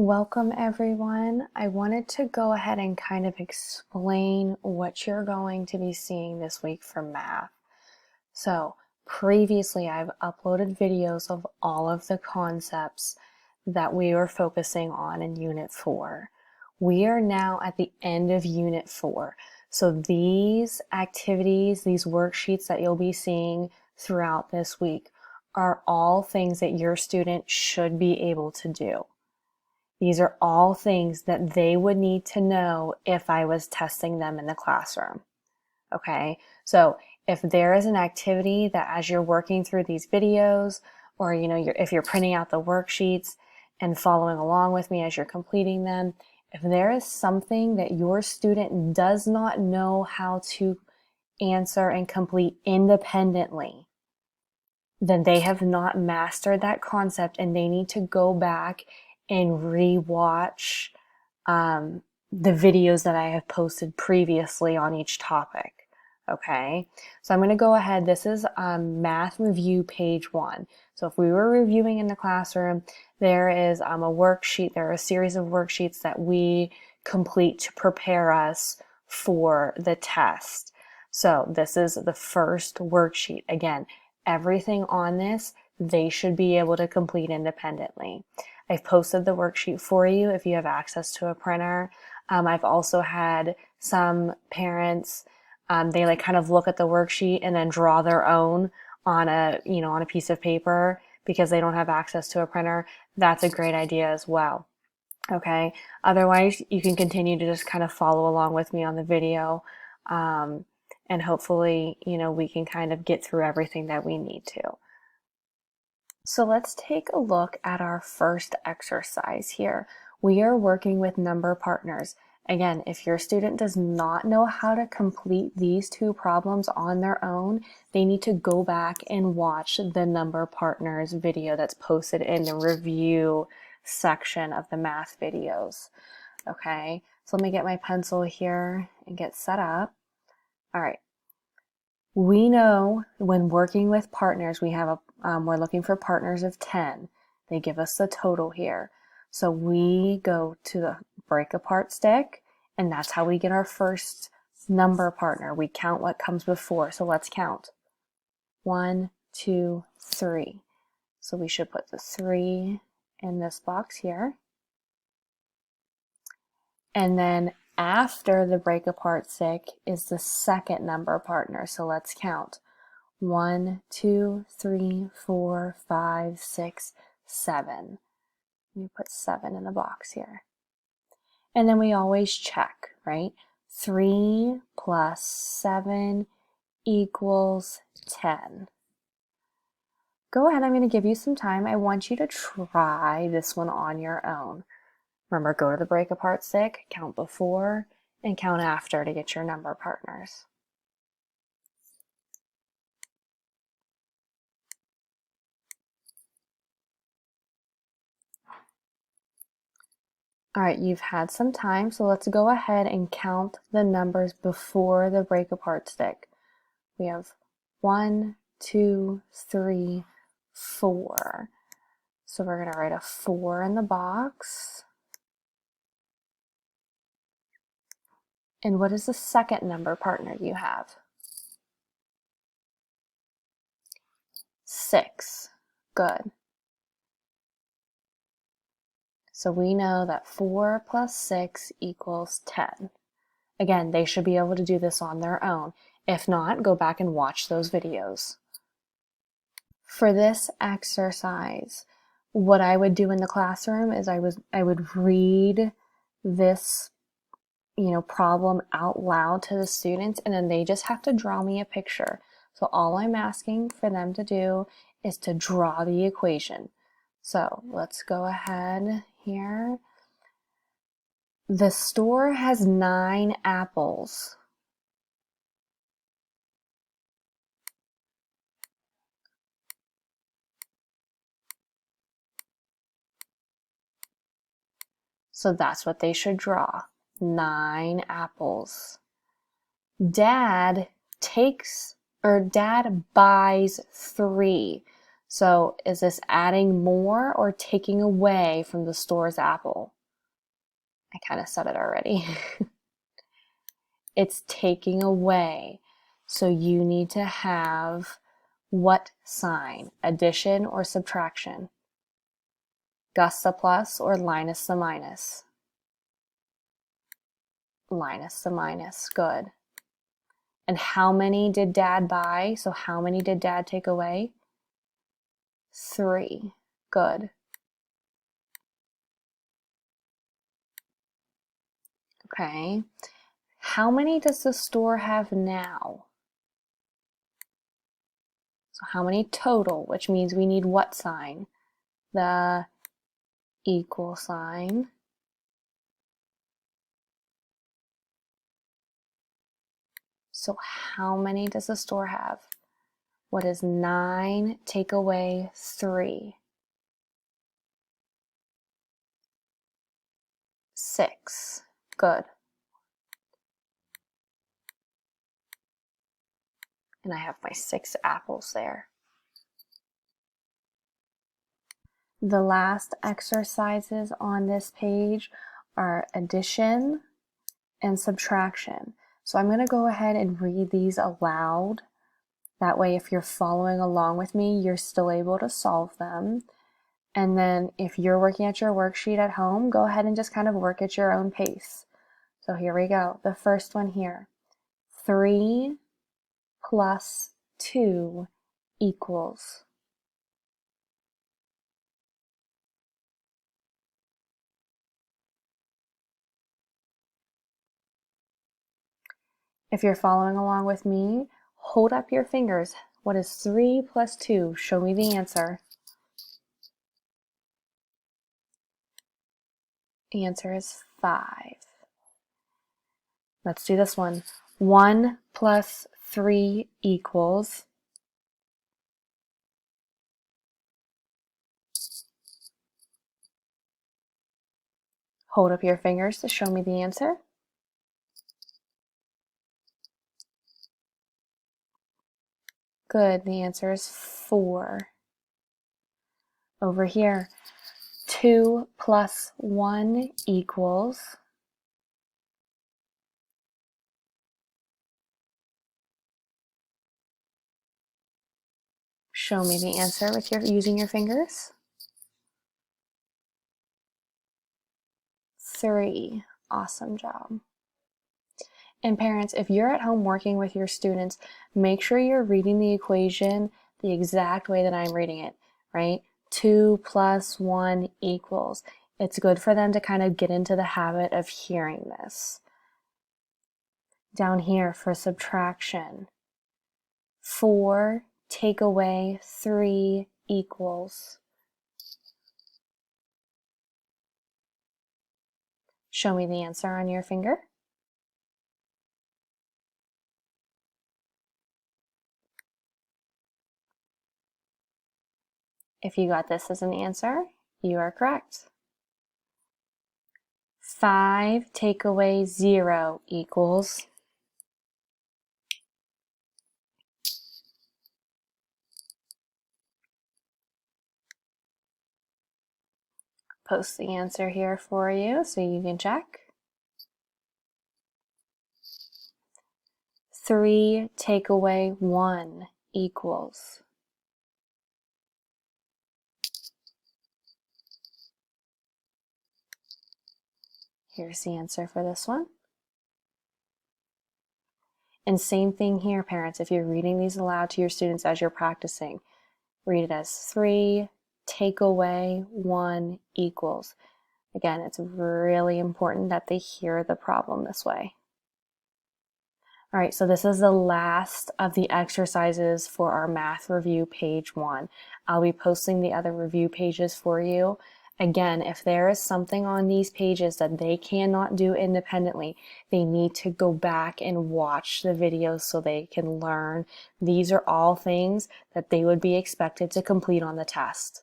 Welcome everyone. I wanted to go ahead and kind of explain what you're going to be seeing this week for math. So previously I've uploaded videos of all of the concepts that we were focusing on in Unit 4. We are now at the end of Unit 4. So these activities, these worksheets that you'll be seeing throughout this week are all things that your student should be able to do. These are all things that they would need to know if I was testing them in the classroom. Okay, so if there is an activity that as you're working through these videos, or if you're printing out the worksheets and following along with me as you're completing them, if there is something that your student does not know how to answer and complete independently, then they have not mastered that concept and they need to go back and re-watch the videos that I have posted previously on each topic. Okay, so I'm going to go ahead. This is Math Review page 1. So if we were reviewing in the classroom, there is a worksheet. There are a series of worksheets that we complete to prepare us for the test. So this is the first worksheet. Again, everything on this, they should be able to complete independently. I've posted the worksheet for you if you have access to a printer. I've also had some parents, they kind of look at the worksheet and then draw their own on a piece of paper because they don't have access to a printer. That's a great idea as well. Okay. Otherwise, you can continue to just kind of follow along with me on the video. And hopefully, we can kind of get through everything that we need to. So let's take a look at our first exercise here. We are working with number partners. Again, if your student does not know how to complete these two problems on their own, they need to go back and watch the number partners video that's posted in the review section of the math videos. Okay, so let me get my pencil here and get set up. All right. We know when working with partners, we're looking for partners of 10. They give us the total here. So we go to the break apart stick, and that's how we get our first number partner. We count what comes before. So let's count. 1, 2, 3. So we should put the 3 in this box here. And then after the break apart stick is the second number partner. So let's count. 1, 2, 3, 4, 5, 6, 7. You put 7 in the box here. And then we always check, right? 3 plus 7 equals 10. Go ahead, I'm going to give you some time. I want you to try this one on your own. Remember, go to the break apart stick, count before, and count after to get your number partners. All right, you've had some time, so let's go ahead and count the numbers before the break apart stick. We have 1, 2, 3, 4. So we're going to write a 4 in the box. And what is the second number partner you have? 6. Good. So we know that 4 plus 6 equals 10. Again, they should be able to do this on their own. If not, go back and watch those videos. For this exercise, what I would do in the classroom is I would read this problem out loud to the students, and then they just have to draw me a picture. So all I'm asking for them to do is to draw the equation. So let's go ahead here. The store has 9 apples. So that's what they should draw. 9 apples. Dad buys 3. So is this adding more or taking away from the store's apple? I kind of said it already. It's taking away. So you need to have what sign? Addition or subtraction? Gus the plus or Linus the minus? Linus the minus, good. And how many did Dad buy? So how many did Dad take away? 3, good. Okay, how many does the store have now? So how many total, which means we need what sign? The equal sign. So how many does the store have? What is 9 take away 3? 6. Good. And I have my 6 apples there. The last exercises on this page are addition and subtraction. So I'm going to go ahead and read these aloud. That way, if you're following along with me, you're still able to solve them. And then if you're working at your worksheet at home, go ahead and just kind of work at your own pace. So here we go. The first one here. 3 plus 2 equals. If you're following along with me, hold up your fingers. What is 3 plus 2? Show me the answer. The answer is 5. Let's do this one. 1 plus 3 equals. Hold up your fingers to show me the answer. Good, the answer is 4. Over here, 2 plus 1 equals. Show me the answer with using your fingers. 3. Awesome job. And parents, if you're at home working with your students, make sure you're reading the equation the exact way that I'm reading it, right? 2 plus 1 equals. It's good for them to kind of get into the habit of hearing this. Down here for subtraction, 4 take away 3 equals. Show me the answer on your finger. If you got this as an answer, you are correct. 5 take away 0 equals. Post the answer here for you so you can check. 3 take away 1 equals. Here's the answer for this one. And same thing here, parents. If you're reading these aloud to your students as you're practicing, read it as 3 take away 1 equals. Again, it's really important that they hear the problem this way. All right, so this is the last of the exercises for our math review page 1. I'll be posting the other review pages for you. Again, if there is something on these pages that they cannot do independently, they need to go back and watch the videos so they can learn. These are all things that they would be expected to complete on the test.